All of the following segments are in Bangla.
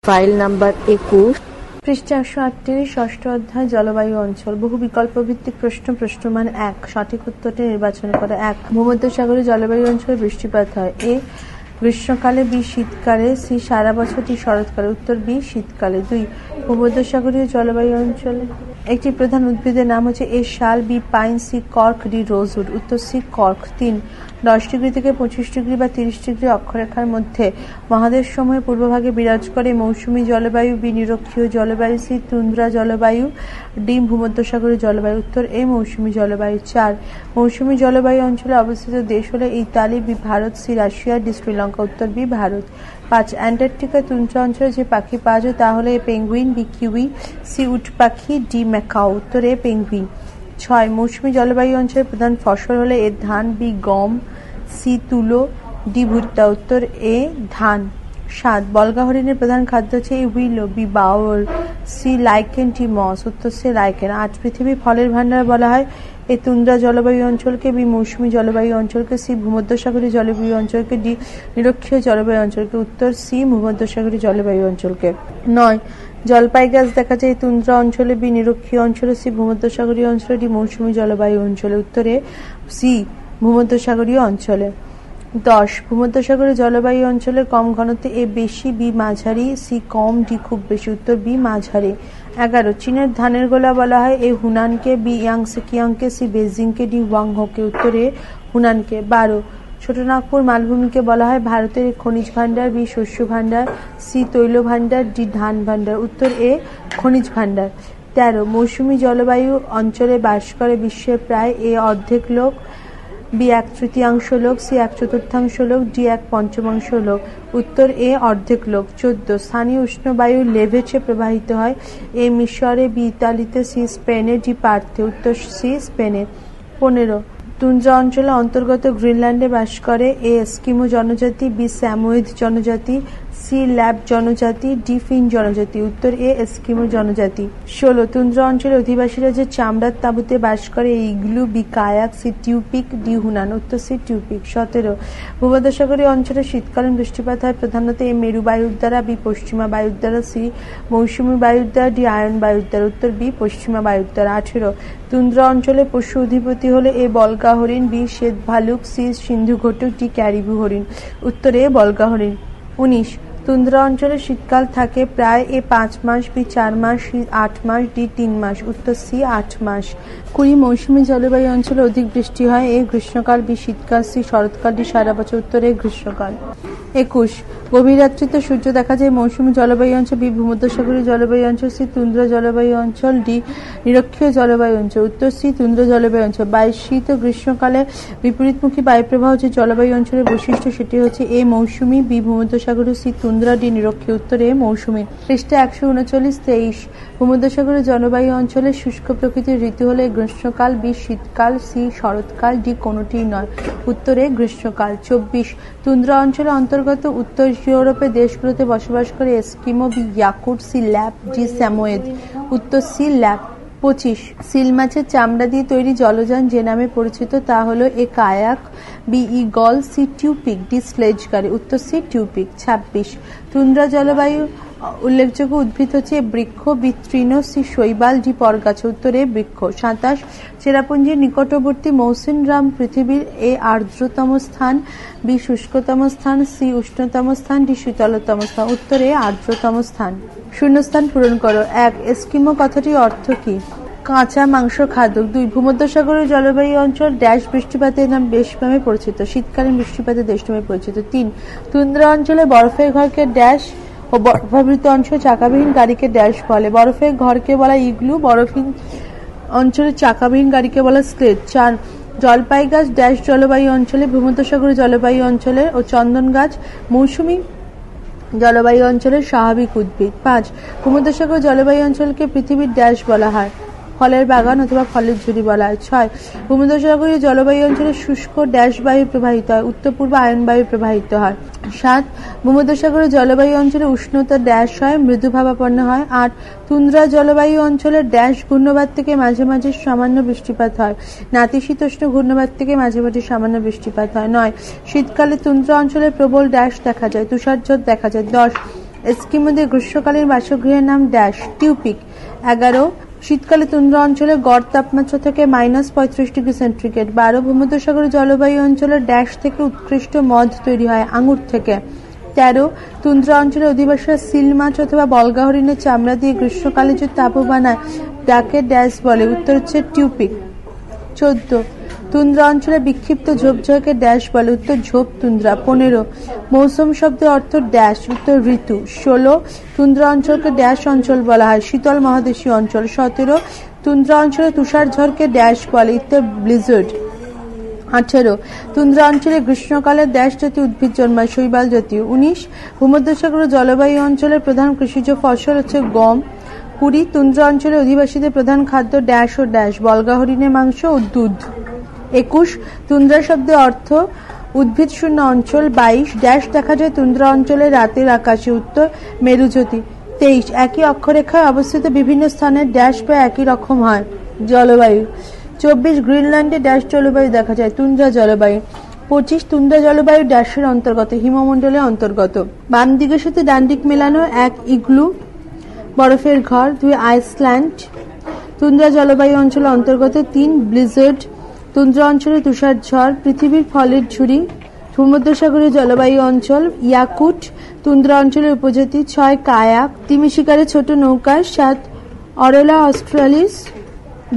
ফাইল নাম্বার 21, পৃষ্ঠা 138, ষষ্ঠ অধ্যায় জলবায়ু অঞ্চল। বহু বিকল্প ভিত্তিক প্রশ্ন। প্রশ্নমান 1, সঠিক উত্তরটি নির্বাচন করে। 1, ভূমধ্যসাগরীয় জলবায়ু অঞ্চলে বৃষ্টিপাত হয়। এ গ্রীষ্মকালে, বি শীতকালে, সি সারা বছর, ডি শরৎকালে। উত্তর বি শীতকালে। 2, ভূমধ্যসাগরীয় জলবায়ু অঞ্চলে একটি প্রধান উদ্ভিদের নাম হচ্ছে A sal, B pine, C cork, D rosewood. উত্তর সি কর্ক। 3, 10 ডিগ্রি থেকে 25 ডিগ্রি বা 30 ডিগ্রি অক্ষরেখার মধ্যে মহাদেশ সমূহের পূর্বভাগে বিরাজ করে মৌসুমী জলবায়ু, বি নিরক্ষীয় জলবায়ু, সি তুন্দ্রা জলবায়ু, ডি ভূমধ্যসাগরীয় জলবায়ু। উত্তর এ মৌসুমী জলবায়ু। 4, মৌসুমী জলবায়ু অঞ্চলে অবস্থিত দেশ হলো Italy, B Bharat, C Russia, D Sri Lanka. উত্তর বি ভারত। 5, অ্যান্টার্কটিকা তুন্দ্রা অঞ্চলে যে পাখি পাওয়া যায় তা হলো এ পেঙ্গুইন, বি কিউই, সি উট পাখি, ডি ম্যাকাও। উত্তর এ পেঙ্গুইন। 6, মৌসুমী জলবায়ু অঞ্চলের প্রধান ফসল হলো এ ধান, বি গম, সি তুলো, ডি ভুট্টা। উত্তর এ ধান। 7, বলগা হরিণের প্রধান খাদ্য হচ্ছে এ হুইলো, বি বাউল, সি লাইকেন, ডি মস। উত্তর সি লাইকেন। 8, পৃথিবীর ফলের ভান্ডার বলা হয় এ তুন্দ্রা জলবায়ু অঞ্চলকে, বি মৌসুমী জলবায়ু অঞ্চলকে, সি ভূমধ্যসাগরীয় জলবায়ু অঞ্চলকে, ডি নিরক্ষীয় জলবায়ু অঞ্চলকে। উত্তর সি ভূমধ্যসাগরীয় জলবায়ু অঞ্চলকে। 9, জলপাই গাছ দেখা যায় তুন্দ্রা অঞ্চলে, বি নিরক্ষীয় অঞ্চলে, সি ভূমধ্যসাগরীয় অঞ্চলে, ডি মৌসুমী জলবায়ু অঞ্চলে। উত্তরে সি ভূমধ্যসাগরীয় অঞ্চলে। 10, ভূমধ্যসাগরীয় জলবায়ু অঞ্চলের কম ঘনত্ব এ বেশি, বি মাঝারি, সি কম, ডি খুব বেশি। উত্তর বি মাঝারি। 11, চীনের ধানের গোলা বলা হয় এ হুনানকে, বি ইয়াংসে কিয়াংকে, সি বেজিংকে, ডি ওয়াংহোকে। উত্তরে হুনানকে। 12, ছোটনাগপুর মালভূমিকে বলা হয় ভারতের খনিজ ভান্ডার, বি শস্য ভান্ডার, সি তৈল ভান্ডার, ডি ধান ভান্ডার। উত্তর এ খনিজ ভান্ডার। 13, মৌসুমী জলবায়ু অঞ্চলে বাস করে বিশ্বের প্রায় এ অর্ধেক লোক, বি 1/3 লোক, সি 1/4 লোক, ডি 1/5 লোক। উত্তর এ অর্ধেক লোক। 14, স্থানীয় উষ্ণবায়ু লেভেচে প্রবাহিত হয় এ মিশরে, বি ইতালিতে, সি স্পেনে, ডি পার্থে। উত্তর সি স্পেনে। 15, তুন্দ্রা অঞ্চলে অন্তর্গত গ্রিনল্যান্ডে বাস করে এ এস্কিমো জনজাতি, বি স্যামোয়েদ জনজাতি, সি ল্যাব জনজাতি, ডি ফিন জনজাতি। উত্তর এ এস্কিমো জনজাতি। 16, তুন্দ্রা অঞ্চলে অধিবাসীরা যে চামড়ার তাঁবুতে বাস করে A igloo, B kayak, C tupik, D Hunan. উত্তর সি টিউপিক। 17, ভূমধ্যসাগরীয় অঞ্চলে শীতকালীন বৃষ্টিপাত হয় প্রধানত এ মেরু বায়ুর দ্বারা, বি পশ্চিমা বায়ুর দ্বারা, সি মৌসুমী বায়ুর দ্বারা, ডি আয়ন বায়ুর দ্বারা। উত্তর বি পশ্চিমা বায়ুর দ্বারা। 18, তুন্দ্রা অঞ্চলে পশু অধিপতি হলে এ বলগা হরিণ, বি শ্বেত ভালুক, সি সিন্ধু ঘটক, ডি ক্যারিবু হরিণ। উত্তর এ বলগা হরিণ। 19, তুন্দ্রা অঞ্চলে শীতকাল থাকে প্রায় এ 5 মাস, বি 4 মাস, সি 8 মাস, ডি 3 মাস। উত্তর সি 8 মাস। 20, মৌসুমী জলবায়ু অঞ্চলে অধিক বৃষ্টি হয় এ গ্রীষ্মকাল, বি শীতকাল, সি শরৎকাল, ডি সারা বছর। উত্তর এ গ্রীষ্মকাল। 21, গভীর রাত্রিতে সূর্য দেখা যায় মৌসুমী জলবায়ু অঞ্চল, বি ভূমধ্যসাগরীয় জলবায়ু অঞ্চল, সি তুন্দ্রা জলবায়ু অঞ্চল, ডি নিরক্ষীয় জলবায়ু অঞ্চল। উত্তর সি তুন্দ্রা জলবায়ু অঞ্চল। 22, শীত ও গ্রীষ্মকালে বিপরীতমুখী বায়ুপ্রবাহ যে জলবায়ু অঞ্চলের বৈশিষ্ট্য সেটি হচ্ছে এ মৌসুমী, বি ভূমধ্যসাগরীয়, সি তুন্দ্রা, ডি নিরক্ষীয়। উত্তর এ মৌসুমী। পৃষ্ঠা 139, 23, ভূমধ্যসাগরীয় জলবায়ু অঞ্চলের শুষ্ক প্রকৃতির ঋতু হলে গ্রীষ্মকাল, বি শীতকাল, সি শরৎকাল, ডি কোনটিই নয়। উত্তরে গ্রীষ্মকাল। 24, তুন্দ্রা অঞ্চলে অন্তর্গত উত্তর ইউরোপের দেশগুলোতে বসবাস করে এস্কিমো, বি ইয়াকুট, সি ল্যাপ, ডি স্যামোয়েদ। উত্তর সি ল্যাপ। 25, সিল মাছের চামড়া দিয়ে তৈরি জলযান যে নামে পরিচিত তা হলো A kayak, B igloo, C tupik, D sledge গাড়ি। উত্তর সি টিউপিক। 26, তুন্দ্রা জলবায়ু উল্লেখযোগ্য উদ্ভিদ হচ্ছে বৃক্ষ, বি তৃণ, সি শৈবাল, ডি পরগাছা। উত্তরে বৃক্ষ। 27, চেরাপুঞ্জির নিকটবর্তী মৌসিনরাম পৃথিবীর এ আর্দ্রতম স্থান, বি শুষ্কতম স্থান, সি উষ্ণতম স্থান, ডি শীতলতম স্থান। উত্তরে আর্দ্রতম স্থান। শূন্যস্থান পূরণ করো। 1, এস্কিমো কথাটির অর্থ কি? কাঁচা মাংস খাদক। 2, ভূমধ্যসাগরীয় জলবায়ু অঞ্চল ড্যাশ বৃষ্টিপাতের দেশ নামে পরিচিত, শীতকালীন বৃষ্টিপাতের দেশ নামে পরিচিত। 3, তুন্দ্রা অঞ্চলে বরফের ঘরকে ড্যাশ ও বরফাবৃত অঞ্চল চাকাবিহীন গাড়িকে ড্যাশ বলে। বরফের ঘরকে বলা ইগলু, বরফহীন অঞ্চলে চাকাবিহীন গাড়িকে বলা স্লেজ। 4, জলপাই গাছ ড্যাশ জলবায়ু অঞ্চলে, ভূমধ্যসাগরীয় জলবায়ু অঞ্চলের, ও চন্দন গাছ মৌসুমী জলবায়ু অঞ্চলের স্বাভাবিক উদ্ভিদ। 5, ভূমধ্যসাগরীয় জলবায়ু অঞ্চলকে পৃথিবীর ড্যাশ বলা হয়, ফলের বাগান অথবা ফলের ঝুড়ি বলা হয়। 6, ভূমধ্যসাগরীয় জলবায়ু অঞ্চলে শুষ্ক ড্যাশ বায়ু প্রবাহিত হয়, উত্তর পূর্ব আয়ন বায়ু প্রবাহিত হয়। 7, ভূমধ্যসাগরীয় জলবায়ু অঞ্চলে উষ্ণতা ড্যাশ হয়, মৃদুভাবাপন্ন হয়। 8, তুন্দ্রা জলবায়ু অঞ্চলের ড্যাশ ঘূর্ণবাত থেকে মাঝে মাঝে সামান্য বৃষ্টিপাত হয়, নাতিশীতোষ্ণ ঘূর্ণবাত থেকে মাঝে মাঝে সামান্য বৃষ্টিপাত হয়। 9, শীতকালে তুন্দ্রা অঞ্চলে প্রবল ড্যাশ দেখা যায়, তুষারঝড় দেখা যায়। 10, এস্কিমোদের গ্রীষ্মকালীন বাসগৃহের নাম ড্যাশ টিউপিক। 11 শীতকালে তুন্দ্রা অঞ্চলে গড় তাপমাত্রা থেকে -35°C। 12 ভূমধ্যসাগরীয় জলবায়ু অঞ্চলের ড্যাশ থেকে উৎকৃষ্ট মদ তৈরি হয় আঙুর থেকে। 13 তুন্দ্রা অঞ্চলের অধিবাসীরা সিল মাছ অথবা বলগা হরিণের চামড়া দিয়ে গ্রীষ্মকালে যে তাঁবু বানায় তাকে ড্যাশ বলে, উত্তর হচ্ছে টিউপিক। 14 তুন্দ্রা অঞ্চলে বিক্ষিপ্ত ঝোপঝাড়কে ড্যাশ বলে, উত্তর ঝোপ তুন্দ্রা। 15 মৌসুম শব্দের অর্থ ড্যাশ, উত্তর ঋতু। 16 তুন্দ্রা অঞ্চলকে ড্যাশ অঞ্চল বলা হয়, শীতল মহাদেশীয় অঞ্চল। 17 তুন্দ্রা অঞ্চলে তুষার ঝড়কে ড্যাশ বলে, উত্তর ব্লিজার্ড। 18 তুন্দ্রা অঞ্চলে গ্রীষ্মকালে ড্যাশ জাতীয় উদ্ভিদ জন্মায়, শৈবাল জাতীয়। 19 ভূমধ্যসাগরীয় জলবায়ু অঞ্চলের প্রধান কৃষিজ ফসল হচ্ছে গম। 20 তুন্দ্রা অঞ্চলের অধিবাসীদের প্রধান খাদ্য ড্যাশ ও ড্যাশ, বলগা হরিণের মাংস ও দুধ। 21 তুন্দ্রা শব্দের অর্থ উদ্ভিদ শূন্য অঞ্চল। 22 ড্যাশ দেখা যায় তুন্দ্রা অঞ্চলে রাতের আকাশে, উত্তর মেরুজ্যোতি। 23 একই অক্ষরেখায় অবস্থিত বিভিন্ন স্থানের ড্যাশ বা একই রকম হয়, জলবায়ু। 24 গ্রিনল্যান্ডে ড্যাশ জলবায়ু দেখা যায়, তুন্দ্রা জলবায়ু। 25 তুন্দ্রা জলবায়ু ড্যাশের অন্তর্গত, হিমমণ্ডলের অন্তর্গত। বাম দিকের সাথে ডান দিক মেলানো, 1 ইগলু বরফের ঘর। 2 আইসল্যান্ড তুন্দ্রা জলবায়ু অঞ্চলের অন্তর্গত। 3 ব্লিজার্ড তুন্দ্রা অঞ্চলে তুষার ঝড়, পৃথিবীর ফলের ঝুড়ি। ভূমধ্যসাগরীয় জলবায়ু অঞ্চল। ইয়াকুট তুন্দ্রা অঞ্চলের উপজাতি। 6 কায়াক তিমি শিকারের ছোট নৌকা। 7 অরোলা অস্ট্রালিস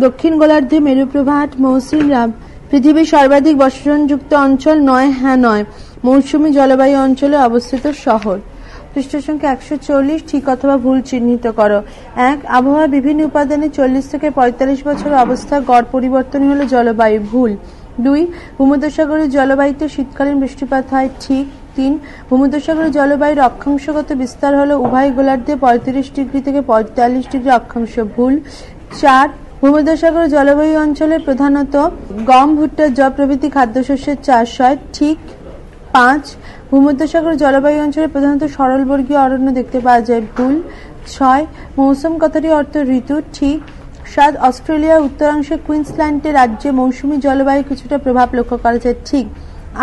দক্ষিণ গোলার্ধে মেরুপ্রবাহ। মৌসুম রাম পৃথিবীর সর্বাধিক বসবাসযুক্ত অঞ্চল। 9 হ্যানয় মৌসুমী জলবায়ু অঞ্চলে অবস্থিত শহর। পৃষ্ঠ সংখ্যা 140 ঠিক অথবা ভুল চিহ্নিত করো। 1 আবহাওয়ার বিভিন্ন উপাদানে 40 থেকে 45 বছর অবস্থা গড় পরিবর্তন হলো জলবায়ু, ভুল। 2 ভূমধ্যসাগরীয় জলবায়ুতে শীতকালীন বৃষ্টিপাত হয়, ঠিক। 3 ভূমধ্যসাগরীয় জলবায়ুর অক্ষাংশগত বিস্তার হলো উভয় গোলার্ধে 35 ডিগ্রি থেকে 45 ডিগ্রি অক্ষাংশ, ভুল। 4 ভূমধ্যসাগরীয় জলবায়ু অঞ্চলে প্রধানত গম, ভুট্টা, যব প্রভৃতি খাদ্যশস্যের চাষ হয়, ঠিক। 5 ভূমধ্যসাগর জলবায়ু অঞ্চলে প্রধানত সরলবর্গীয় অরণ্য দেখতে পাওয়া যায়, ভুল। 6 মৌসুম কথাটি অর্থ ঋতু, ঠিক। 7 অস্ট্রেলিয়ার উত্তরাংশে কুইন্সল্যান্ডে রাজ্যে মৌসুমী জলবায়ু কিছুটা প্রভাব লক্ষ্য করা যায়, ঠিক।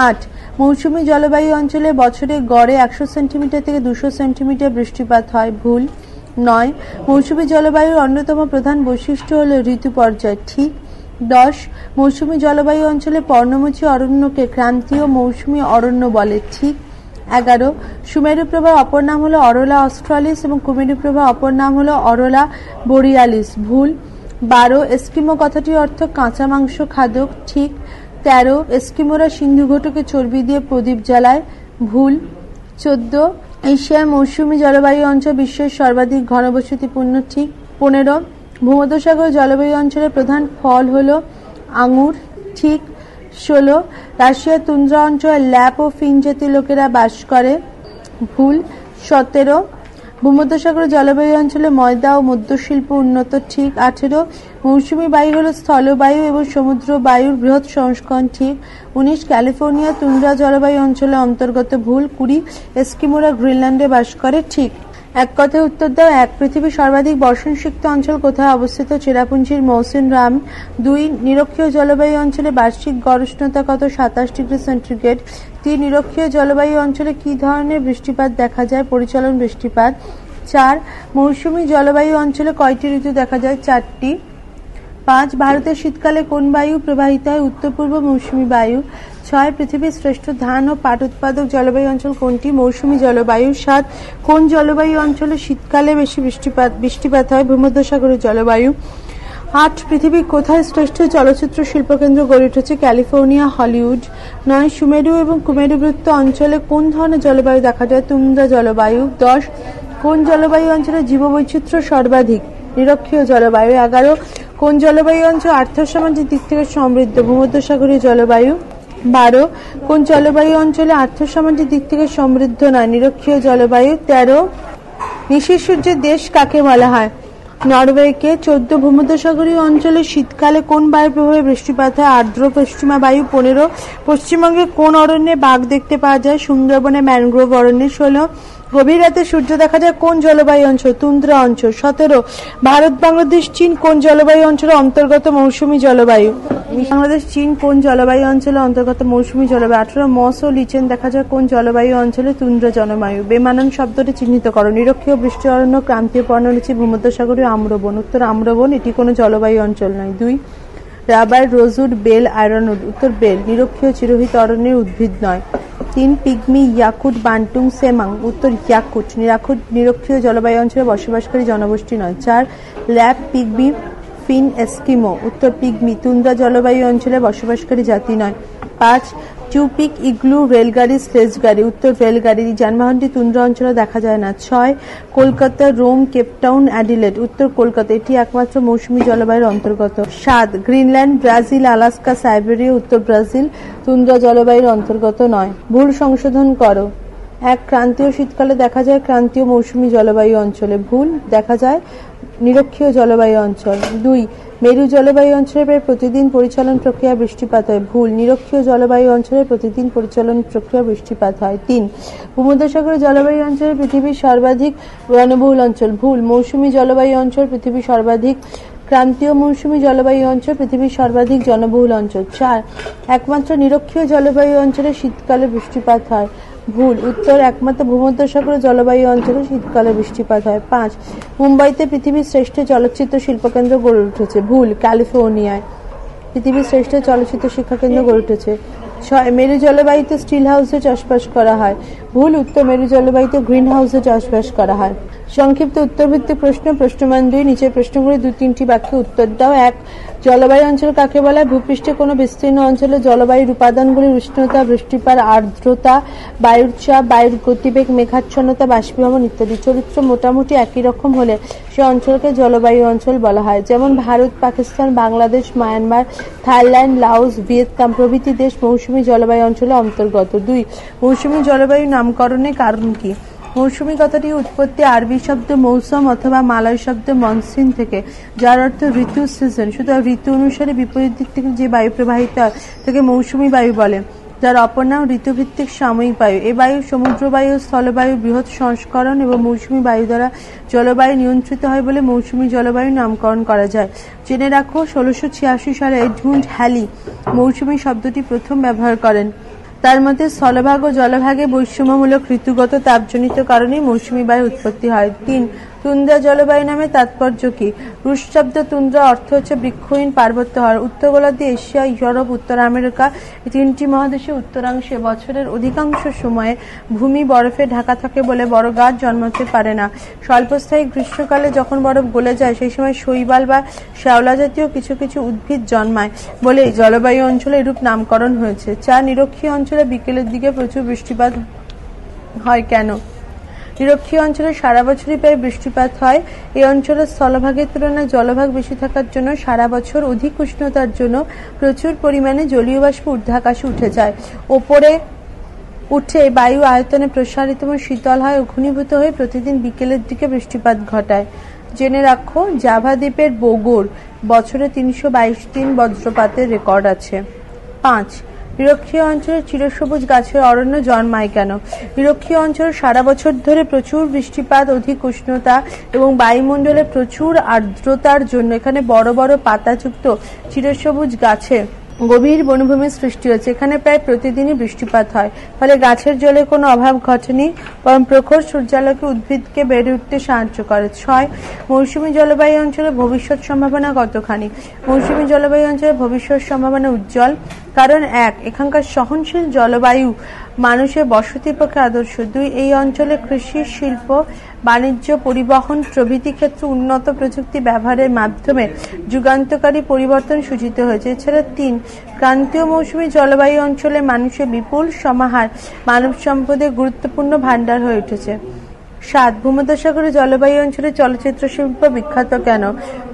8 মৌসুমী জলবায়ু অঞ্চলে বছরে গড়ে 100 সেন্টিমিটার থেকে 200 সেন্টিমিটার বৃষ্টিপাত হয়, ভুল। 9 মৌসুমী জলবায়ুর অন্যতম প্রধান বৈশিষ্ট্য হল ঋতু পর্যায়, ঠিক। 10 মৌসুমী জলবায়ু অঞ্চলে পর্ণমোচী অরণ্যকে ক্রান্তীয় মৌসুমী অরণ্য বলে, ঠিক। 11 সুমেরু প্রবাহ অপর নাম হলো অরোলা অস্ট্রালিস এবং কুমেরু প্রবাহ অপর নাম হলো অরোলা বোরিয়ালিস, ভুল। 12 এস্কিমো কথাটি অর্থ কাঁচা মাংস খাদক, ঠিক। 13 এস্কিমোরা সিন্ধু ঘটকে চর্বি দিয়ে প্রদীপ জ্বালায়, ভুল। 14 এশিয়ার মৌসুমী জলবায়ু অঞ্চল বিশ্বের সর্বাধিক ঘনবসতিপূর্ণ, ঠিক। 15 ভূমধ্যসাগর জলবায়ু অঞ্চলের প্রধান ফল হলো আঙুর, ঠিক। 16 রাশিয়ার তুন্দ্রা অঞ্চলে ল্যাপ ও ফিন জাতীয় লোকেরা বাস করে, ভুল। 17 ভূমধ্যসাগর জলবায়ু অঞ্চলে ময়দা ও মদ্যশিল্প উন্নত, ঠিক। 18 মৌসুমী বায়ু হল স্থলবায়ু এবং সমুদ্র বায়ুর বৃহৎ সংস্করণ, ঠিক। 19 ক্যালিফোর্নিয়া তুন্দ্রা জলবায়ু অঞ্চলের অন্তর্গত, ভুল। 20 এস্কিমোরা গ্রিনল্যান্ডে বাস করে, ঠিক। এক কথায় উত্তর দাও। 1 পৃথিবীর সর্বাধিক বর্ষণসিক্ত অঞ্চল কোথায় অবস্থিত? চেরাপুঞ্জির মৌসিন রাম। 2 নিরক্ষীয় জলবায়ু অঞ্চলে বার্ষিক গড় উষ্ণতা কত? 27 ডিগ্রি সেন্টিগ্রেড। 3 নিরক্ষীয় জলবায়ু অঞ্চলে কি ধরনের বৃষ্টিপাত দেখা যায়? পরিচলন বৃষ্টিপাত। 4 মৌসুমী জলবায়ু অঞ্চলে কয়টি ঋতু দেখা যায়? 4টি। 5 ভারতের শীতকালে কোন বায়ু প্রবাহিত হয়? উত্তর পূর্ব মৌসুমী বায়ু। 6 পৃথিবীর শ্রেষ্ঠ ধান ও পাট উৎপাদক জলবায়ু অঞ্চল কোনটি? মৌসুমী জলবায়ু। 7 কোন জলবায়ু অঞ্চলে শীতকালে বেশি বৃষ্টিপাত হয়? ভূমধ্যসাগরীয় জলবায়ু। 8 পৃথিবীর কোথায় শ্রেষ্ঠ চলচ্চিত্র শিল্পকেন্দ্র গড়ে উঠেছে? California, Hollywood. 9 সুমেরু এবং কুমেরুবৃত্ত অঞ্চলে কোন ধরনের জলবায়ু দেখা যায়? তুন্দ্রা জলবায়ু। 10 কোন জলবায়ু অঞ্চলে জীববৈচিত্র্য সর্বাধিক? নিরক্ষীয় জলবায়ু। 11 কোন জলবায়ু অঞ্চল আর্থসামাজিক দিক থেকে সমৃদ্ধ? ভূমধ্যসাগরীয় জলবায়ু। 12 কোন জলবায়ু অঞ্চলে আর্থসামাজিক দিক থেকে সমৃদ্ধ নয়? নিরক্ষীয় জলবায়ু। 13 নিশীর সূর্যের দেশ কাকে বলা হয়? নরওয়েকে। 14 ভূমধ্যসাগরীয় অঞ্চলে শীতকালে কোন বায়ুর প্রভাবে বৃষ্টিপাত হয়? আর্দ্র পশ্চিমা বায়ু। 15 পশ্চিমবঙ্গে কোন অরণ্যে বাঘ দেখতে পাওয়া যায়? সুন্দরবনে ম্যানগ্রোভ অরণ্যে। 16 গভীর রাতে সূর্য দেখা যায় কোন জলবায়ু অঞ্চল? তুন্দ্রা অঞ্চল। 17 ভারত বাংলাদেশ চীন কোন জলবায়ু অঞ্চলের অন্তর্গত? মৌসুমী জলবায়ু। বাংলাদেশ চীন কোন জলবায়ু অঞ্চলের অন্তর্গত? মৌসুমী জলবায়ু। 18 মস ও লিচেন দেখা যায় কোন জলবায়ু অঞ্চলে? তুন্দ্রা জলবায়ু। বেমানান শব্দটি চিহ্নিত করো। নিরক্ষীয় বৃষ্টি অরণ্য, ক্রান্তীয় পর্ণলিচি, ভূমধ্যসাগরীয় আম্রবন। উত্তর আম্রবন, এটি কোনো জলবায়ু অঞ্চল নয়। 2 রাবার, রোজউড, বেল, আয়রনউড। উত্তর বেল, নিরক্ষীয় চিরহরিত অরণ্যের উদ্ভিদ নয়। 3 পিগমি, ইয়াকুট, বান্টুং, সেমাং। উত্তর ইয়াকুট, নিরক্ষীয় জলবায়ু অঞ্চলে বসবাসকারী জনগোষ্ঠী নয়। 4 ল্যাপ, পিগমি, ফিন, এস্কিমো। উত্তর পিগমি, তুন্দ্রা জলবায়ু অঞ্চলে বসবাসকারী জাতি নয়। 5 চুপিক, ইগলু, রেলগাড়ি, স্লেজ গাড়ি। উত্তর রেলগাড়ি, যানবাহনটি তুন্দ্রা অঞ্চলে দেখা যায় না। 6 কলকাতা, রোম, কেপটাউন, অ্যাডিলেড। উত্তর কলকাতা, এটি একমাত্র মৌসুমী জলবায়ুর অন্তর্গত। 7 গ্রিনল্যান্ড, ব্রাজিল, আলাস্কা, সাইবেরিয়া। উত্তর ব্রাজিল, তুন্দ্রা জলবায়ুর অন্তর্গত নয়। ভুল সংশোধন করো। 1 ক্রান্তীয় শীতকালে দেখা যায় ক্রান্তীয় মৌসুমী জলবায়ু অঞ্চলে। ভুল, দেখা যায় নিরক্ষীয় জলবায়ু অঞ্চল। 2 মেরু জলবায়ু অঞ্চলে প্রায় প্রতিদিন পরিচালন প্রক্রিয়া বৃষ্টিপাত হয়। ভুল, নিরক্ষীয় জলবায়ু অঞ্চলে প্রতিদিন পরিচালন প্রক্রিয়া বৃষ্টিপাত হয়। 3 ভূমধ্যসাগরীয় জলবায়ু অঞ্চলে পৃথিবীর সর্বাধিক জনবহুল অঞ্চল। ভুল, মৌসুমী জলবায়ু অঞ্চল পৃথিবীর সর্বাধিক ক্রান্তীয় মৌসুমী জলবায়ু অঞ্চল পৃথিবীর সর্বাধিক জনবহুল অঞ্চল। 4 একমাত্র নিরক্ষীয় জলবায়ু অঞ্চলে শীতকালে বৃষ্টিপাত হয়। ভুল, উত্তর একমাত্র ভূমধ্যসাগরীয় জলবায়ু অঞ্চলে শীতকালে বৃষ্টিপাত হয়। 5 মুম্বাইতে পৃথিবীর শ্রেষ্ঠ চলচ্চিত্র শিল্পকেন্দ্র গড়ে উঠেছে। ভুল, ক্যালিফোর্নিয়ায় পৃথিবীর শ্রেষ্ঠ চলচ্চিত্র শিক্ষাকেন্দ্র গড়ে উঠেছে। 6 মেরু জলবায়ুতে স্টিল হাউসে চাষবাস করা হয়। ভুল, উত্তর মেরু জলবায়ুতে গ্রিন হাউসে চাষবাস করা হয়। সংক্ষিপ্ত উত্তরভিত্তিক প্রশ্ন, প্রশ্নমান 2। নিচের প্রশ্নগুলি 2-3টি বাক্যে উত্তর দাও। 1 জলবায়ু অঞ্চল কাকে বলে? ভূপৃষ্ঠে কোনো বিস্তীর্ণ অঞ্চলে জলবায়ুর উপাদানগুলির উষ্ণতা, বৃষ্টিপাত, আর্দ্রতা, বায়ুর চাপ, বায়ুর গতিবেগ, মেঘাচ্ছন্নতা, বাষ্পীভবন ইত্যাদি চরিত্র মোটামুটি একই রকম হলে সে অঞ্চলকে জলবায়ু অঞ্চল বলা হয়। যেমন Bharat, Pakistan, Bangladesh, Myanmar, Thailand, Laos, Vietnam প্রভৃতি দেশ মৌসুমী জলবায়ু অঞ্চলে অন্তর্গত। 2 মৌসুমী জলবায়ু নামকরণের কারণ কি? মৌসুমী কথাটির উৎপত্তি আরবি শব্দ মৌসুম অথবা মালয় শব্দ মনসুন থেকে, যার অর্থ ঋতু, সিজন। সুতরাং ঋতু অনুসারে বিপরীত দিক থেকে যে বায়ু প্রবাহিত হয় তাকে মৌসুমী বায়ু বলে, যার অপর নাম ঋতুভিত্তিক সাময়িক বায়ু। এ বায়ু সমুদ্র বায়ু, স্থলবায়ু বৃহৎ সংস্করণ এবং মৌসুমী বায়ু দ্বারা জলবায়ু নিয়ন্ত্রিত হয় বলে মৌসুমী জলবায়ু নামকরণ করা যায়। জেনে রাখো 1686 সালে এডমুন্ড হ্যালি মৌসুমী শব্দটি প্রথম ব্যবহার করেন। তার মতে স্থলভাগ ও জলভাগে বৈষম্যমূলক ঋতুগত তাপজনিত কারণে মৌসুমী বায়ু উৎপত্তি হয়। 3 তুন্দ্রা জলবায়ু নামে তাৎপর্য কি? রুশ শব্দ তুন্দ্রা অর্থ হচ্ছে বৃক্ষহীন পার্বত্য হার। উত্তর গোলার্ধে এশিয়া, ইউরোপ, উত্তর আমেরিকা এই 3টি মহাদেশের উত্তরাংশে বছরের অধিকাংশ সময়ে ভূমি বরফে ঢাকা থাকে বলে বড় গাছ জন্মাতে পারে না। স্বল্পস্থায়ী গ্রীষ্মকালে যখন বরফ গলে যায় সেই সময় শৈবাল বা শ্যাওলা জাতীয় কিছু কিছু উদ্ভিদ জন্মায় বলে জলবায়ু অঞ্চলে এরূপ নামকরণ হয়েছে। 4 নিরক্ষীয় অঞ্চলে বিকেলের দিকে প্রচুর বৃষ্টিপাত হয় কেন? নিরক্ষীয় অঞ্চলে সারা বছরই প্রায় বৃষ্টিপাত হয়। এই অঞ্চলের স্থলভাগের তুলনায় জলভাগ বেশি থাকার জন্য সারা বছর অধিক উষ্ণতার জন্য প্রচুর পরিমাণে জলীয় বাষ্প ঊর্ধ্বাকাশে উঠে যায়। ওপরে উঠে বায়ু আয়তনে প্রসারিত এবং শীতল হয় ও ঘনীভূত হয়ে প্রতিদিন বিকেলের দিকে বৃষ্টিপাত ঘটায়। জেনে রাখো জাভা দ্বীপের বোগোর বছরে 322 দিন বজ্রপাতের রেকর্ড আছে। 5 নিরক্ষীয় অঞ্চলে চিরসবুজ গাছের অরণ্য জন্মায় কেন? নিরক্ষীয় অঞ্চলে সারা বছর ধরে প্রচুর বৃষ্টিপাত, অধিক উষ্ণতা এবং বায়ুমণ্ডলে প্রচুর আর্দ্রতার জন্য এখানে বড় বড় পাতাযুক্ত চিরসবুজ গাছে গভীর বনভূমির সৃষ্টি হয়েছে। এখানে প্রায় প্রতিদিনই বৃষ্টিপাত হয়, ফলে গাছের জলে কোনো অভাব ঘটেনি, বরং প্রখর সূর্যালোকে উদ্ভিদকে বেড়ে উঠতে সাহায্য করে। 6 মৌসুমী জলবায়ু অঞ্চলে ভবিষ্যৎ সম্ভাবনা কতখানি? মৌসুমী জলবায়ু অঞ্চলে ভবিষ্যৎ সম্ভাবনা উজ্জ্বল। কারণ 1 এখানকার সহনশীল জলবায়ু মানুষের বসতির পক্ষে আদর্শ। 2 এই অঞ্চলে কৃষি, শিল্প, বাণিজ্য, পরিবহন প্রভৃতি ক্ষেত্রে উন্নত প্রযুক্তি ব্যবহারের মাধ্যমে যুগান্তকারী পরিবর্তন সূচিত হয়েছে। এছাড়া 3 ক্রান্তীয় মৌসুমী জলবায়ু অঞ্চলে মানুষের বিপুল সমাহার মানব সম্পদের গুরুত্বপূর্ণ ভাণ্ডার হয়ে উঠেছে। 7. ভূমধ্যসাগরীয় জলবায়ু অঞ্চলে চলচ্চিত্র শিল্প বিখ্যাত কেন?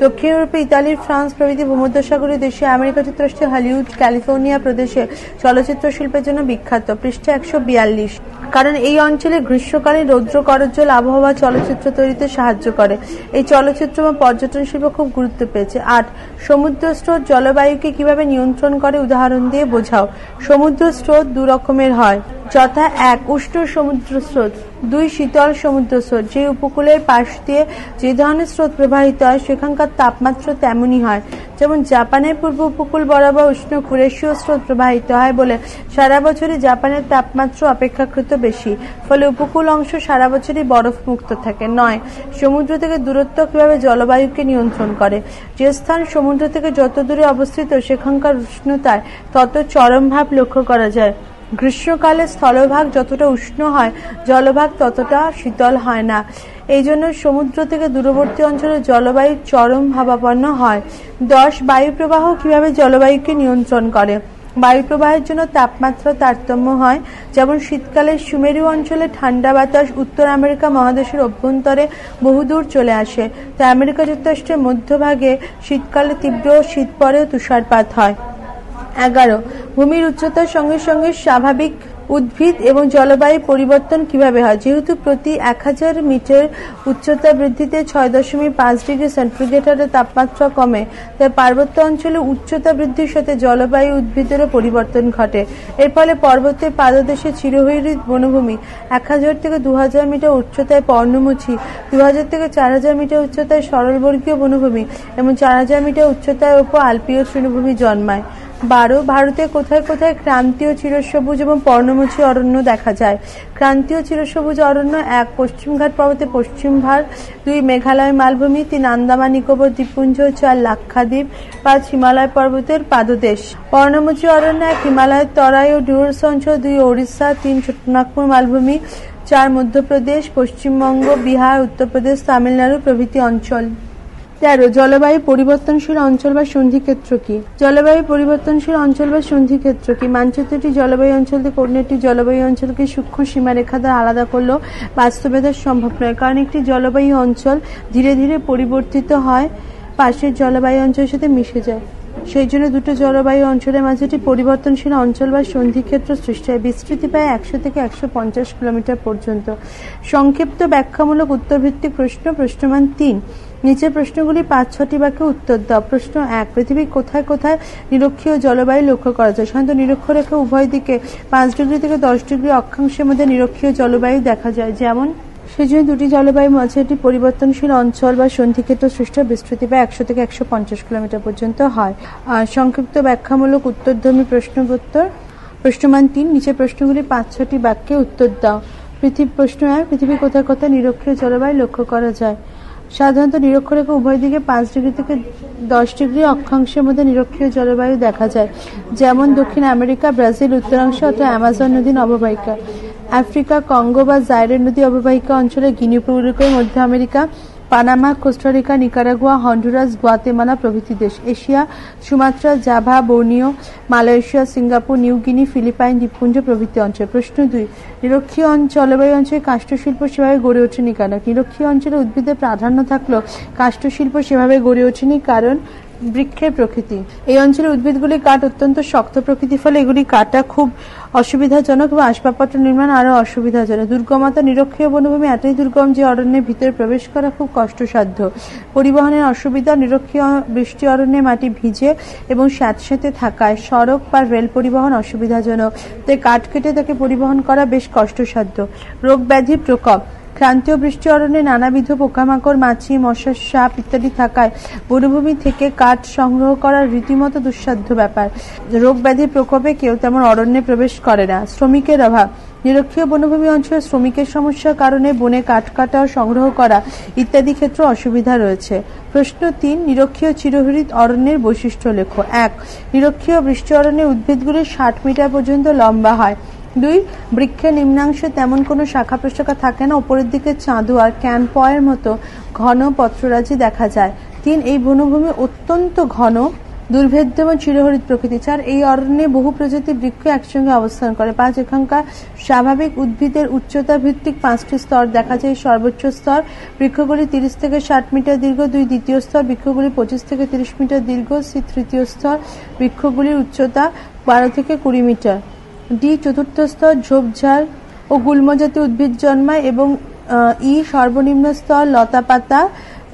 দক্ষিণ ইউরোপে ইতালি, ফ্রান্স প্রভৃতি ভূমধ্যসাগরীয় দেশে, আমেরিকা যুক্তরাষ্ট্রে হলিউড, ক্যালিফোর্নিয়া প্রদেশে চলচ্চিত্র শিল্পের জন্য বিখ্যাত। পৃষ্ঠা 142। কারণ এই অঞ্চলে গ্রীষ্মকালীন রৌদ্র করজ্জ্বল আবহাওয়া চলচ্চিত্র তৈরিতে সাহায্য করে। এই চলচ্চিত্র বা পর্যটন শিল্প খুব গুরুত্ব পেয়েছে। 8. সমুদ্র স্রোত জলবায়ুকে কিভাবে নিয়ন্ত্রণ করে উদাহরণ দিয়ে বোঝাও। সমুদ্র স্রোত দু রকমের হয়, যথা 1. উষ্ণ সমুদ্র স্রোত, 2. শীতল সমুদ্র স্রোত। যে উপকূলের পাশ দিয়ে যে ধরনের স্রোত প্রবাহিত হয় সেখানকার তাপমাত্রা তেমনই হয়। যেমন জাপানের পূর্ব উপকূল বরাবর উষ্ণ কুরেশীয় স্রোত প্রবাহিত হয় বলে সারা বছরই জাপানের তাপমাত্রা অপেক্ষাকৃত বেশি, ফলে উপকূল অংশ সারা বছরই বরফ মুক্ত থাকে। 9. সমুদ্র থেকে দূরত্ব কিভাবে জলবায়ুকে নিয়ন্ত্রণ করে। যে স্থান সমুদ্র থেকে যত দূরে অবস্থিত সেখানকার উষ্ণতায় তত চরম ভাব লক্ষ্য করা যায়। গ্রীষ্মকালে স্থলভাগ যতটা উষ্ণ হয় জলভাগ ততটা শীতল হয় না। এই জন্য সমুদ্র থেকে দূরবর্তী অঞ্চলে জলবায়ু চরম ভাবাপন্ন হয়। 10. বায়ু প্রবাহ কিভাবে জলবায়ুকে নিয়ন্ত্রণ করে। বায়ু প্রবাহের জন্য তাপমাত্রা তারতম্য হয়। যেমন শীতকালে সুমেরু অঞ্চলে ঠান্ডা বাতাস উত্তর আমেরিকা মহাদেশের অভ্যন্তরে বহুদূর চলে আসে, তাই আমেরিকা যুক্তরাষ্ট্রের মধ্যভাগে শীতকালে তীব্র শীত পরে তুষারপাত হয়। 11. ভূমির উচ্চতার সঙ্গে সঙ্গে স্বাভাবিক উদ্ভিদ এবং জলবায়ু পরিবর্তন কিভাবে হয়। যেহেতু প্রতি 1000 মিটার উচ্চতা বৃদ্ধিতে 6.5 ডিগ্রি সেন্টিগ্রেড হারে তাপমাত্রা কমে, তাই পার্বত্য অঞ্চলে উচ্চতা বৃদ্ধির সাথে জলবায়ু উদ্ভিদেরও পরিবর্তন ঘটে। এর ফলে পর্বতের পাদদেশে চিরহরিৎ বনভূমি, 1000 থেকে 2000 মিটার উচ্চতায় পর্ণমোচী, 2000 থেকে 4000 মিটার উচ্চতায় সরলবর্গীয় বনভূমি এবং 4000 মিটার উচ্চতায় ওপর আলপীয় তৃণভূমি জন্মায়। 12. ভারতে কোথায় কোথায় ক্রান্তীয় চিরসবুজ এবং পর্ণমোচী অরণ্য দেখা যায়। ক্রান্তীয় চিরসবুজ অরণ্য: 1. পশ্চিমঘাট পর্বতের পশ্চিম ভাগ, 2. মেঘালয় মালভূমি, 3. আন্দামান নিকোবর দ্বীপপুঞ্জ, 4. লাক্ষাদ্বীপ, 5. হিমালয় পর্বতের পাদদেশ। পর্ণমোচী অরণ্য: 1. হিমালয়ের তরাই ও ডুয়ার্স অঞ্চল, 2. ওড়িশা, 3. ছোটনাগপুর মালভূমি, 4. মধ্যপ্রদেশ, পশ্চিমবঙ্গ, বিহার, উত্তরপ্রদেশ, তামিলনাড়ু প্রভৃতি অঞ্চল। 13. জলবায়ু পরিবর্তনশীল অঞ্চল বা সন্ধিক্ষেত্র কি? জলবায়ু পরিবর্তনশীল অঞ্চল বা সন্ধিক্ষেত্র কি? মানচিত্রটি জলবায়ু অঞ্চল থেকে অন্য একটি জলবায়ু অঞ্চলকে সূক্ষ্ম সীমারেখা দ্বারা আলাদা করলেও বাস্তবে তা সম্ভব নয়, কারণ একটি জলবায়ু অঞ্চল ধীরে ধীরে পরিবর্তিত হয়, পাশের জলবায়ু অঞ্চলের সাথে মিশে যায়। সেই জন্য দুটো জলবায়ু অঞ্চলের মাঝে একটি পরিবর্তনশীল অঞ্চল বা সন্ধিক্ষেত্র সৃষ্টি হয়। বিস্তৃতি প্রায় 100 থেকে 150 কিলোমিটার পর্যন্ত। সংক্ষিপ্ত ব্যাখ্যামূলক উত্তরভিত্তিক প্রশ্ন। প্রশ্নমান 3। নিচের প্রশ্নগুলি 5-6টি বাক্যে উত্তর দাও। প্রশ্ন 1. পৃথিবীর কোথায় কোথায় নিরক্ষীয় জলবায়ু লক্ষ্য করা যায়? সাধারণত নিরক্ষরেখা উভয় দিকে 5 ডিগ্রি থেকে 10 ডিগ্রি অক্ষাংশের মধ্যে নিরক্ষীয় জলবায়ু দেখা যায়। যেমন সেই জন্য দুটি জলবায়ুর মাঝে একটি পরিবর্তনশীল অঞ্চল বা সন্ধিক্ষেত্র সৃষ্টি বিস্তৃতি প্রায় 100 থেকে 150 কিলোমিটার পর্যন্ত হয়। সংক্ষিপ্ত ব্যাখ্যামূলক উত্তরধর্মী প্রশ্নোত্তর। প্রশ্নমান 3। নিচের প্রশ্নগুলি 5-6টি বাক্যে উত্তর দাও। প্রশ্ন 1. পৃথিবীর কোথায় কোথায় নিরক্ষীয় জলবায়ু লক্ষ্য করা যায়? সাধারণত নিরক্ষরেখা উভয় দিকে 5 ডিগ্রি থেকে 10 ডিগ্রি অক্ষাংশের মধ্যে নিরক্ষীয় জলবায়ু দেখা যায়। যেমন দক্ষিণ আমেরিকা, ব্রাজিল উত্তরাংশ অথবা অ্যামাজন নদী অববাহিকা, আফ্রিকা, কঙ্গো বা জাইরের নদী অববাহিকা অঞ্চলে গিনি, পূর্ব মধ্য America, Panama, Costa Rica, Nicaragua, Honduras, Guatemala প্রভৃতি দেশ। Asia: Sumatra, Java, Borneo, Malaysia, Singapore, New Guinea, Philippine দ্বীপপুঞ্জ প্রভৃতি অঞ্চল। প্রশ্ন 2. নিরক্ষীয় জলবায়ু অঞ্চলে কাষ্ঠশিল্প সেভাবে গড়ে ওঠেনি কেন? নিরক্ষীয় অঞ্চলে উদ্ভিদের প্রাধান্য থাকলেও কাষ্ঠশিল্প সেভাবে গড়ে ওঠেনি কারণ বৃক্ষের প্রকৃতি। এই অঞ্চলের উদ্ভিদগুলি কাঠ অত্যন্ত শক্ত প্রকৃতির, ফলে এগুলি কাটা খুব অসুবিধাজনক এবং আসবাবপত্র নির্মাণ আরো অসুবিধাজনক। দুর্গমতা: নিরক্ষীয় বনভূমি এতই দুর্গম যে অরণ্যের ভিতরে প্রবেশ করা খুব কষ্টসাধ্য। পরিবহনের অসুবিধা: নিরক্ষীয় বৃষ্টি অরণ্যে মাটি ভিজে এবং স্যাঁতসেঁতে থাকায় সড়ক বা রেল পরিবহন অসুবিধাজনক, তাই কাঠ কেটে তাকে পরিবহন করা বেশ কষ্টসাধ্য। রোগ ব্যাধি প্রকোপ: ক্রান্তীয় বৃষ্টি অরণ্যে নানাবিধ পোকামাকড়, মাছি, মশা, সাপ ইত্যাদি থাকায় বনভূমি থেকে কাঠ সংগ্রহ করা রীতিমতো দুঃসাধ্য ব্যাপার। রোগ ব্যাধির প্রকোপে কেউ তেমন অরণ্যে প্রবেশ করে না। শ্রমিকের অভাব: নিরক্ষীয় বনভূমি অঞ্চলে শ্রমিকের সমস্যার কারণে বনে কাঠ কাটা ও সংগ্রহ করা ইত্যাদি ক্ষেত্রে অসুবিধা রয়েছে। প্রশ্ন 3. নিরক্ষীয় চিরহরিৎ অরণ্যের বৈশিষ্ট্য লেখো। 1. নিরক্ষীয় বৃষ্টি অরণ্যের উদ্ভিদগুলি 60 মিটার পর্যন্ত লম্বা হয়। 2. বৃক্ষের নিম্নাংশে তেমন কোনো শাখা প্রশাখা থাকে না, উপরের দিকে চাঁদো আর ক্যানপয়ের মতো ঘন পত্ররাজি দেখা যায়। 3. এই বনভূমি অত্যন্ত ঘন দুর্ভেদ্য এবং চিরহরিত প্রকৃতি। 4 এই অরণ্যে বহু প্রজাতির বৃক্ষ একসঙ্গে অবস্থান করে। 5 এখানকার স্বাভাবিক উদ্ভিদের উচ্চতা ভিত্তিক 5টি স্তর দেখা যায়। সর্বোচ্চ স্তর বৃক্ষগুলি 30 থেকে 60 মিটার দীর্ঘ। 2 দ্বিতীয় স্তর বৃক্ষগুলি 25 থেকে 30 মিটার দীর্ঘ। সি তৃতীয় স্তর বৃক্ষগুলির উচ্চতা 12 থেকে 20 মিটার। ডি চতুর্থ স্তর ঝোপঝাড় ও গুল্ম জাতীয় উদ্ভিদ জন্মায় এবং ই সর্বনিম্ন স্তর লতা পাতা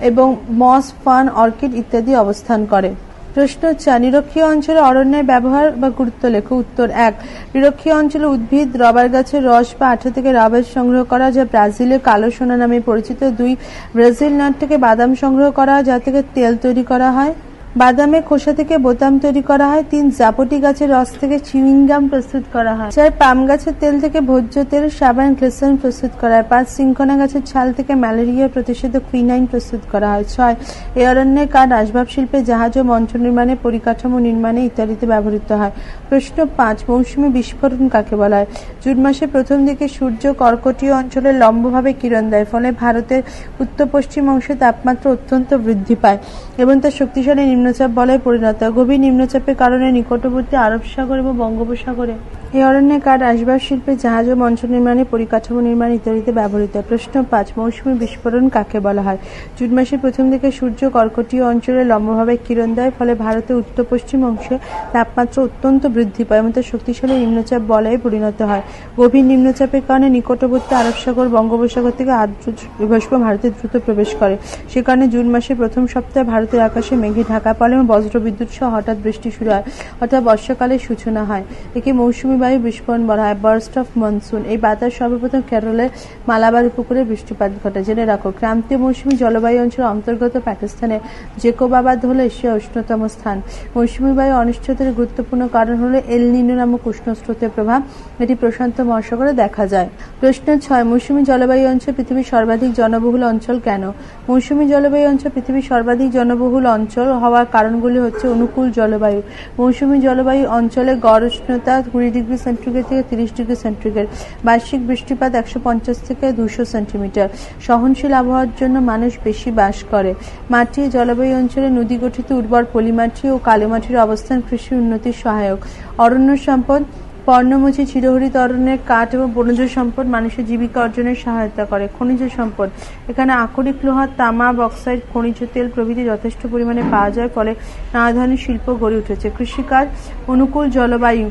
এবং মস ফার্ন অর্কিড ইত্যাদি অবস্থান করে। প্রশ্ন 4 নিরক্ষীয় অঞ্চলে অরণ্যের ব্যবহার বা গুরুত্ব লেখো। উত্তর 1 নিরক্ষীয় অঞ্চলে উদ্ভিদ রবার গাছের রস বা আঠা থেকে রবার সংগ্রহ করা যা ব্রাজিলে কালো সোনা নামে পরিচিত। 2 ব্রাজিল নাট থেকে বাদাম সংগ্রহ করা যা থেকে তেল তৈরি করা হয়। বাদামের খোসা থেকে বোতাম তৈরি করা হয়। 3 জাপটি গাছের রস থেকে চিউইংগাম প্রস্তুত করা হয়। 4 পাম গাছের তেল থেকে ভোজ্য তেল সাবান গ্লিসারিন প্রস্তুত করা হয়। 5 সিনকোনা গাছের ছাল থেকে ম্যালেরিয়া প্রতিষেধক কুইনাইন প্রস্তুত করা হয়। 6 এই অরণ্যের কাঠ আসবাব শিল্পে জাহাজ ও মঞ্চ নির্মাণে পরিকাঠামো নির্মাণে ইত্যাদিতে ব্যবহৃত হয়। প্রশ্ন 5 মৌসুমী বিস্ফোরণ কাকে বলা হয়? জুন মাসের প্রথম দিকে সূর্য কর্কটীয় অঞ্চলে লম্বভাবে কিরণ দেয়, ফলে ভারতের উত্তর পশ্চিম অংশে তাপমাত্রা অত্যন্ত বৃদ্ধি পায় এবং তা শক্তিশালী নিম্নচাপ বলয়ে পরিণত হয়। গভীর নিম্নচাপের কারণে নিকটবর্তী আরব সাগর এবং বঙ্গোপসাগরে এই অরণ্যের কাঠ আসবাব শিল্পে জাহাজ ও মঞ্চ নির্মাণে পরিকাঠামো নির্মাণ ইত্যাদিতে ব্যবহৃত হয়। প্রশ্ন 5 মৌসুমী বিস্ফোরণ কাকে বলা হয়? জুন মাসের প্রথম দিকে সূর্য কর্কটীয় অঞ্চলে লম্বভাবে কিরণ দেয়, ফলে ভারতের উত্তর পশ্চিম অংশে তাপমাত্রা অত্যন্ত বৃদ্ধি পায় এবং তা শক্তিশালী নিম্নচাপ বলয়ে পরিণত হয়। গভীর নিম্নচাপের কারণে নিকটবর্তী আরব সাগর বঙ্গোপসাগর থেকে আর্দ্র বাষ্প ভারতে দ্রুত প্রবেশ করে। সে কারণে জুন মাসের প্রথম সপ্তাহে ভারতের আকাশে মেঘে ঢাকা পড়ে এবং বজ্রবিদ্যুৎ সহ হঠাৎ বৃষ্টি শুরু হয়, অর্থাৎ বর্ষাকালের সূচনা হয়। একে মৌসুমী বায়ু বিস্ফোরণ বলা হয়, বার্স্ট অফ মনসুন। এই বাতাস সর্বপ্রথম কেরলের মালাবার উপকূলে বৃষ্টিপাত ঘটে। জেনে রাখো, ক্রান্তীয় মৌসুমী জলবায়ু অঞ্চলের অন্তর্গত পাকিস্তানের জেকোবাবাদ হল এশিয়ার উষ্ণতম স্থান। মৌসুমী বায়ু অনিশ্চয়তার গুরুত্বপূর্ণ কারণ হল এল নিনো নামক উষ্ণ স্রোতের প্রভাব। এটি প্রশান্ত মহাসাগরে দেখা যায়। প্রশ্ন 6 মৌসুমী জলবায়ু অঞ্চল পৃথিবীর সর্বাধিক জনবহুল অঞ্চল কেন? মৌসুমী জলবায়ু অঞ্চল পৃথিবীর সর্বাধিক জনবহুল অঞ্চল হওয়ার কারণগুলি হচ্ছে অনুকূল জলবায়ু। মৌসুমী জলবায়ু অঞ্চলে গড় উষ্ণতা 20 ডিগ্রি সেন্টিগ্রেড থেকে 30 ডিগ্রি সেন্টিগ্রেড। বার্ষিক বৃষ্টিপাত 150 থেকে 200 সেন্টিমিটার। সহনশীল আবহাওয়ার জন্য মানুষ বেশি বাস করে। মাটি জলবায়ু অঞ্চলে নদী গঠিত উর্বর পলিমাটি ও কালোমাটির অবস্থান কৃষি উন্নতির সহায়ক। অরণ্য সম্পদ পর্ণমোচী চিরহরিত অরণ্যের কাঠ এবং বনজ সম্পদ মানুষের জীবিকা অর্জনের সহায়তা করে। খনিজ সম্পদ এখানে আকরিক লোহা, তামা, বক্সাইট, খনিজ তেল প্রভৃতি যথেষ্ট পরিমাণে পাওয়া যায়, ফলে নানা ধরনের শিল্প গড়ে উঠেছে। কৃষিকাজ অনুকূল জলবায়ু,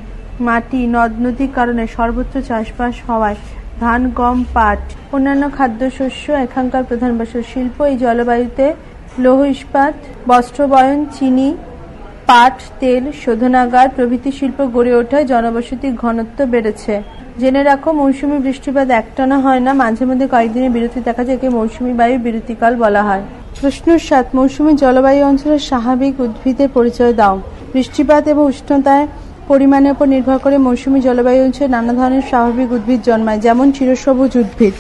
মাটি, নদ নদীর কারণে সর্বত্র চাষবাস হওয়ায় ধান, গম, পাট, অন্যান্য খাদ্যশস্য এখানকার প্রধান ফসল। শিল্প এই জলবায়ুতে লৌহ ইস্পাত, বস্ত্রবয়ন, চিনি, পাট, তেল, শোধনাগার প্রভৃতি শিল্প গড়ে ওঠায় জনবসতির ঘনত্ব বেড়েছে। জেনে রাখো, মৌসুমী বৃষ্টিপাত একটানা হয় না, মাঝে মধ্যে কয়েকদিনের বিরতি দেখা যায়। একে মৌসুমী বায়ু বিরতিকাল বলা হয়। প্রশ্ন 7 মৌসুমী জলবায়ু অঞ্চলের স্বাভাবিক উদ্ভিদের পরিচয় দাও। বৃষ্টিপাত এবং উষ্ণতায় পরিমাণের উপর নির্ভর করে মৌসুমী জলবায়ু অঞ্চলে নানা ধরনের স্বাভাবিক উদ্ভিদ জন্মায়, যেমন চিরসবুজ উদ্ভিদ।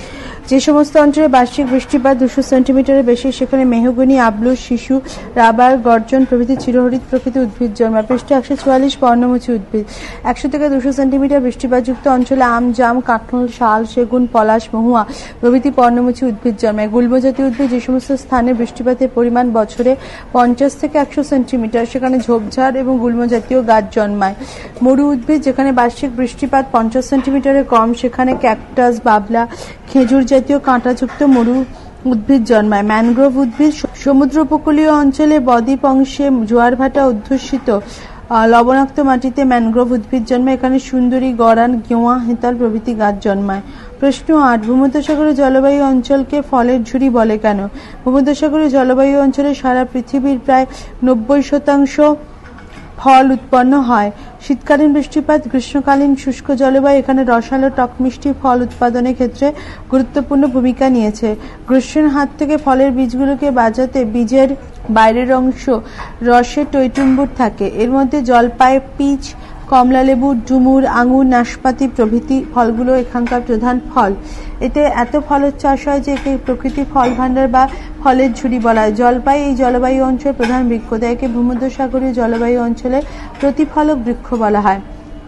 যে সমস্ত অঞ্চলে বার্ষিক বৃষ্টিপাত 200 সেন্টিমিটারের বেশি, সেখানে মেহগনি, আবলু, শিশু, রাবার, গর্জন প্রভৃতি চিরহরিত প্রকৃতির উদ্ভিদ জন্মায়। পৃষ্ঠ 144 পর্ণমোচী উদ্ভিদ। 100 থেকে 200 সেন্টিমিটার বৃষ্টিপাতযুক্ত অঞ্চলে আম, জাম, কাঁঠাল, শাল, সেগুন, পলাশ, মহুয়া প্রভৃতি পর্ণমোচী উদ্ভিদ জন্মায়। গুল্ম জাতীয় উদ্ভিদ যে সমস্ত স্থানে বৃষ্টিপাতের পরিমাণ বছরে 50 থেকে 100 সেন্টিমিটার, সেখানে ঝোপঝাড় এবং গুল্ম জাতীয় গাছ জন্মায়। মরু উদ্ভিদ যেখানে বার্ষিক বৃষ্টিপাত 50 সেন্টিমিটারের কম, সেখানে ক্যাকটাস, বাবলা, খেজুর জাতীয় কাঁটাযুক্ত মরু উদ্ভিদ জন্মায়। ম্যানগ্রোভ উদ্ভিদ সমুদ্র উপকূলীয় অঞ্চলে বদ্বীপ অংশে জোয়ার ভাটা অধ্যুষিত লবণাক্ত মাটিতে ম্যানগ্রোভ উদ্ভিদ জন্মায়। এখানে সুন্দরী, গরান, গেওয়া, হেতাল প্রভৃতি গাছ জন্মায়। প্রশ্ন 8 ভূমধ্যসাগরীয় জলবায়ু অঞ্চলকে ফলের ঝুড়ি বলে কেন? ভূমধ্যসাগরীয় জলবায়ু অঞ্চলে সারা পৃথিবীর প্রায় 90% ফল উৎপন্ন হয়। শীতকালীন বৃষ্টিপাত, গ্রীষ্মকালীন শুষ্ক জলবায়ু এখানে রসালো টক মিষ্টি ফল উৎপাদনের ক্ষেত্রে গুরুত্বপূর্ণ ভূমিকা নিয়েছে। গ্রীষ্মের হাত থেকে ফলের বীজগুলোকে বাঁচাতে বীজের বাইরের অংশ রসে টইটুম্বুর থাকে। এর মধ্যে জলপাই, পিচ, কমলালেবু, ডুমুর, আঙুর, নাশপাতি প্রভৃতি ফলগুলো এখানকার প্রধান ফল। এতে এত ফলের চাষ হয় যে একে প্রকৃতি ফল ভাণ্ডার বা ফলের ঝুড়ি বলা হয়। জলপাই এই জলবায়ু অঞ্চলের প্রধান বৃক্ষ, তাই একে ভূমধ্যসাগরীয় জলবায়ু অঞ্চলের প্রতিফলক বৃক্ষ বলা হয়।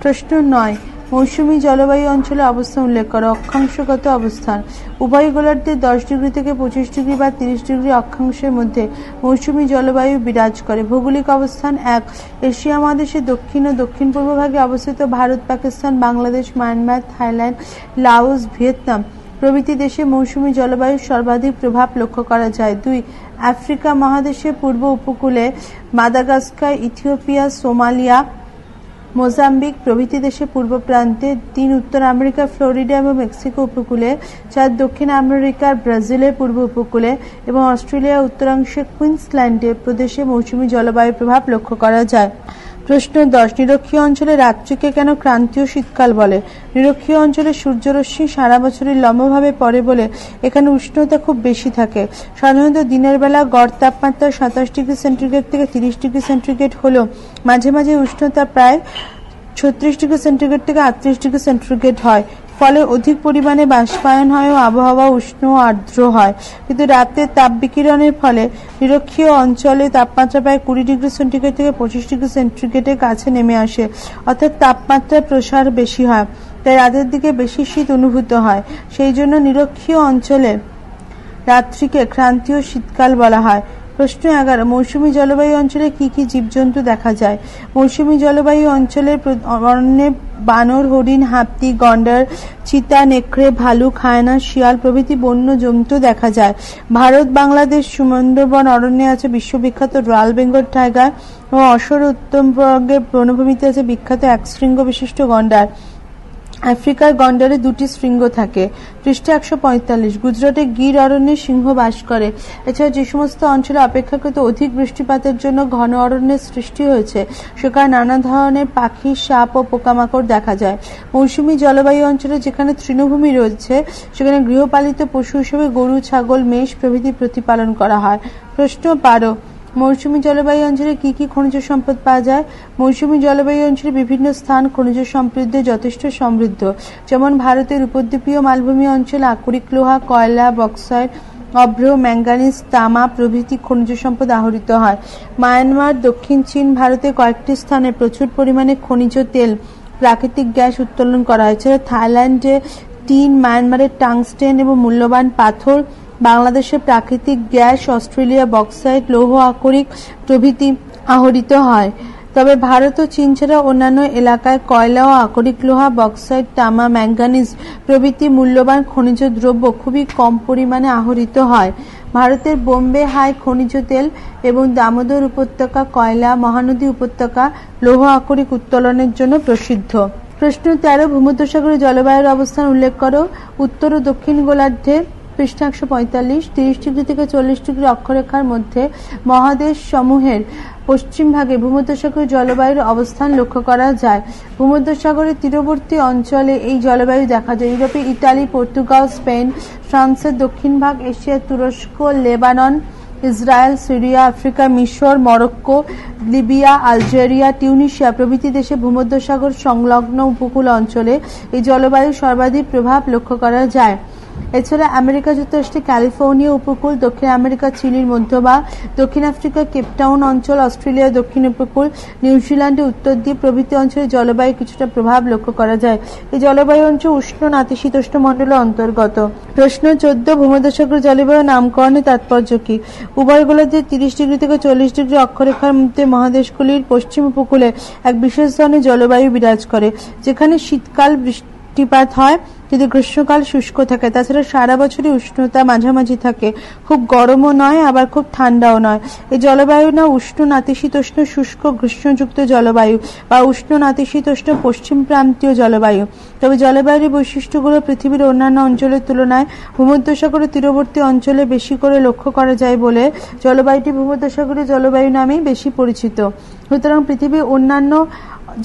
প্রশ্ন 9 মৌসুমী জলবায়ু অঞ্চলে অবস্থান উল্লেখ করো। অক্ষাংশগত অবস্থান। উভয় গোলার্ধে 10 ডিগ্রি থেকে 25 ডিগ্রি বা 30 ডিগ্রি অক্ষাংশের মধ্যে মৌসুমী জলবায়ু বিরাজ করে। ভৌগোলিক অবস্থান 1। এশিয়া মহাদেশের দক্ষিণ ও দক্ষিণ পূর্ব ভাগে অবস্থিত Bharat, Pakistan, Bangladesh, Myanmar, Thailand, Laos, Vietnam প্রভৃতি দেশে মৌসুমী জলবায়ুর সর্বাধিক প্রভাব লক্ষ্য করা যায়। 2। আফ্রিকা মহাদেশের পূর্ব উপকূলে মাদাগাস্কার, ইথিওপিয়া, সোমালিয়া, মোজাম্বিক প্রভৃতি দেশের পূর্ব প্রান্তে। 3. উত্তর আমেরিকা, ফ্লোরিডা এবং মেক্সিকো উপকূলে। 4. দক্ষিণ আমেরিকার ব্রাজিলের পূর্ব উপকূলে এবং অস্ট্রেলিয়ার উত্তরাংশে কুইন্সল্যান্ডে প্রদেশে মৌসুমী জলবায়ুর প্রভাব লক্ষ্য করা যায়। প্রশ্ন 10। নিরক্ষীয় অঞ্চলে রাত্রিকে কেন ক্রান্তীয় শীতকাল বলে? নিরক্ষীয় অঞ্চলে সূর্যরশ্মি সারা বছরই লম্বভাবে পড়ে বলে এখানে উষ্ণতা খুব বেশি থাকে। সাধারণত দিনের বেলা গড় তাপমাত্রা 27 ডিগ্রি সেন্টিগ্রেড থেকে 30 ডিগ্রি সেন্টিগ্রেড হলেও মাঝে মাঝে উষ্ণতা প্রায় 36 ডিগ্রি সেন্টিগ্রেড থেকে 38 ডিগ্রি সেন্টিগ্রেড হয়। ফলে অধিক পরিমাণে বাষ্পায়ন হয় ও আবহাওয়া উষ্ণ ও আর্দ্র হয়। কিন্তু রাতের তাপ বিকিরণের ফলে নিরক্ষীয় অঞ্চলে তাপমাত্রা প্রায় 20 ডিগ্রি সেন্টিগ্রেড থেকে 25 ডিগ্রি সেন্টিগ্রেডের কাছে নেমে আসে, অর্থাৎ তাপমাত্রার প্রসার বেশি হয়, তাই রাতের দিকে বেশি শীত অনুভূত হয়। সেই জন্য নিরক্ষীয় অঞ্চলে রাত্রিকে ক্রান্তীয় শীতকাল বলা হয়। প্রশ্ন 11। মৌসুমী জলবায়ু অঞ্চলে কি কি জীবজন্তু দেখা যায়? মৌসুমী জলবায়ু অঞ্চলের অরণ্যে বানর, হরিণ, হাতি, গন্ডার, চিতা, নেকড়ে, ভালুক, হায়না, শিয়াল প্রভৃতি বন্য জন্তু দেখা যায়। ভারত, বাংলাদেশ সুন্দরবন অরণ্যে আছে বিশ্ববিখ্যাত রয়্যাল বেঙ্গল টাইগার ও অসর উত্তরবঙ্গের বনভূমিতে আছে বিখ্যাত এক শৃঙ্গ বিশিষ্ট গন্ডার। আফ্রিকার গন্ডারে 2টি শৃঙ্গ থাকে। পৃষ্ঠা 145। গুজরাটে গির অরণ্যে সিংহ বাস করে। এছাড়া যে সমস্ত অঞ্চলে অপেক্ষাকৃত অধিক বৃষ্টিপাতের জন্য ঘন অরণ্যের সৃষ্টি হয়েছে সেখানে নানা ধরনের পাখি, সাপ ও পোকামাকড় দেখা যায়। মৌসুমী জলবায়ু অঞ্চলে যেখানে তৃণভূমি রয়েছে সেখানে গৃহপালিত পশু হিসেবে গরু, ছাগল, মেষ প্রভৃতি প্রতিপালন করা হয়। প্রশ্ন 12। মৌসুমী জলবায়ু অঞ্চলে কি কি খনিজ সম্পদ পাওয়া যায়? মৌসুমী জলবায়ু অঞ্চলে বিভিন্ন স্থান খনিজ সম্পদে যথেষ্ট সমৃদ্ধ। যেমন ভারতের উপদ্বীপীয় মালভূমি অঞ্চলে আকরিক লোহা, কয়লা, বক্সাইট, অভ্র, ম্যাঙ্গানিজ, তামা প্রভৃতি খনিজ সম্পদ আহরিত হয়। মায়ানমার, দক্ষিণ চীন, ভারতের কয়েকটি স্থানে প্রচুর পরিমাণে খনিজ তেল, প্রাকৃতিক গ্যাস উত্তোলন করা হয়। এছাড়া থাইল্যান্ডে টিন, মায়ানমারের টাংস্টেন এবং মূল্যবান পাথর, বাংলাদেশের প্রাকৃতিক গ্যাস, অস্ট্রেলিয়া বক্সাইট, লৌহ আকরিক প্রভৃতি আহরিত হয়। তবে ভারত ও চীন ছাড়া অন্যান্য এলাকায় কয়লা ও আকরিক লোহা, বক্সাইট, তামা, ম্যাঙ্গানিজ প্রভৃতি মূল্যবান খনিজ দ্রব্য খুবই কম পরিমাণে আহরিত হয়। ভারতের বোম্বে হাই খনিজ তেল এবং দামোদর উপত্যকা কয়লা, মহানদী উপত্যকা লৌহ আকরিক উত্তোলনের জন্য প্রসিদ্ধ। প্রশ্ন 13। ভূমধ্যসাগরীয় জলবায়ুর অবস্থান উল্লেখ করো। উত্তর ও দক্ষিণ গোলার্ধে। পৃষ্ঠা 145। 30 ডিগ্রি থেকে 40 ডিগ্রি অক্ষরেখার মধ্যে মহাদেশ সমূহের পশ্চিম ভাগে ভূমধ্যসাগরীয় জলবায়ুর অবস্থান লক্ষ্য করা যায়। ভূমধ্যসাগরের তীরবর্তী অঞ্চলে এই জলবায়ু দেখা যায়। ইউরোপে ইতালি, পর্তুগাল, স্পেন, ফ্রান্সের দক্ষিণ ভাগ, এশিয়ার তুরস্ক, লেবানন, ইসরায়েল, সিরিয়া, আফ্রিকা, মিশর, মরক্কো, লিবিয়া, আলজেরিয়া, টিউনিশিয়া প্রভৃতি দেশে ভূমধ্যসাগর সংলগ্ন উপকূল অঞ্চলে এই জলবায়ুর সর্বাধিক প্রভাব লক্ষ্য করা যায়। এছাড়া আমেরিকা যুক্তরাষ্ট্রের ক্যালিফোর্নিয়া উপকূল, দক্ষিণ আমেরিকা চিলির মধ্যভাগ, দক্ষিণ আফ্রিকার কেপটাউন অঞ্চল, অস্ট্রেলিয়ার দক্ষিণ উপকূল, নিউজিল্যান্ডের উত্তর দ্বীপ প্রভৃতি অঞ্চলে জলবায়ু কিছুটা প্রভাব লক্ষ্য করা যায়। এই জলবায়ু অঞ্চল উষ্ণ নাতিশীতোষ্ণ মণ্ডলের অন্তর্গত। প্রশ্ন 14। ভূমধ্যসাগরীয় জলবায়ু নামকরণের তাৎপর্য কি? উভয় গোলার্ধে 30 ডিগ্রি থেকে 40 ডিগ্রি অক্ষরেখার মধ্যে মহাদেশগুলির পশ্চিম উপকূলে এক বিশেষ ধরনের জলবায়ু বিরাজ করে, যেখানে শীতকাল বৃষ্টিপাত হয় কিন্তু গ্রীষ্মকাল শুষ্ক থাকে। তাছাড়া সারা বছরই উষ্ণতা মাঝামাঝি থাকে, খুব গরমও নয় আবার খুব ঠান্ডাও নয়। এই জলবায়ু না উষ্ণ নাতিশীতোষ্ণ শুষ্ক গ্রীষ্মযুক্ত জলবায়ু বা উষ্ণ নাতিশীতোষ্ণ পশ্চিম প্রান্তীয় জলবায়ু। তবে জলবায়ুর বৈশিষ্ট্যগুলো পৃথিবীর অন্যান্য অঞ্চলের তুলনায় ভূমধ্যসাগরের তীরবর্তী অঞ্চলে বেশি করে লক্ষ্য করা যায় বলে জলবায়ুটি ভূমধ্যসাগরীয় জলবায়ু নামেই বেশি পরিচিত। সুতরাং পৃথিবীর অন্যান্য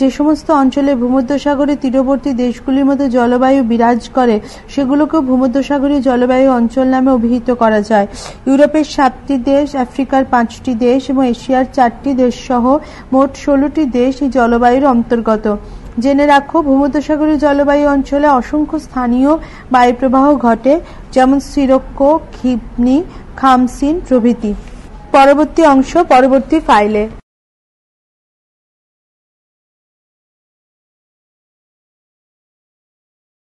যে সমস্ত অঞ্চলে ভূমধ্যসাগরের তীরবর্তী দেশগুলির মধ্যে জলবায়ু বিরাজ করে সেগুলোকেও ভূমধ্যসাগরীয় জলবায়ু অঞ্চল নামে অভিহিত করা যায়। ইউরোপের 7টি দেশ, আফ্রিকার 5টি দেশ এবং এশিয়ার 4টি দেশ সহ মোট 16টি দেশ এই জলবায়ুর অন্তর্গত। জেনে রাখো, ভূমধ্যসাগরীয় জলবায়ু অঞ্চলে অসংখ্য স্থানীয় বায়ুপ্রবাহ ঘটে, যেমন সিরোক্কো, খিপনি, খামসিন প্রভৃতি। পরবর্তী অংশ পরবর্তী ফাইলে।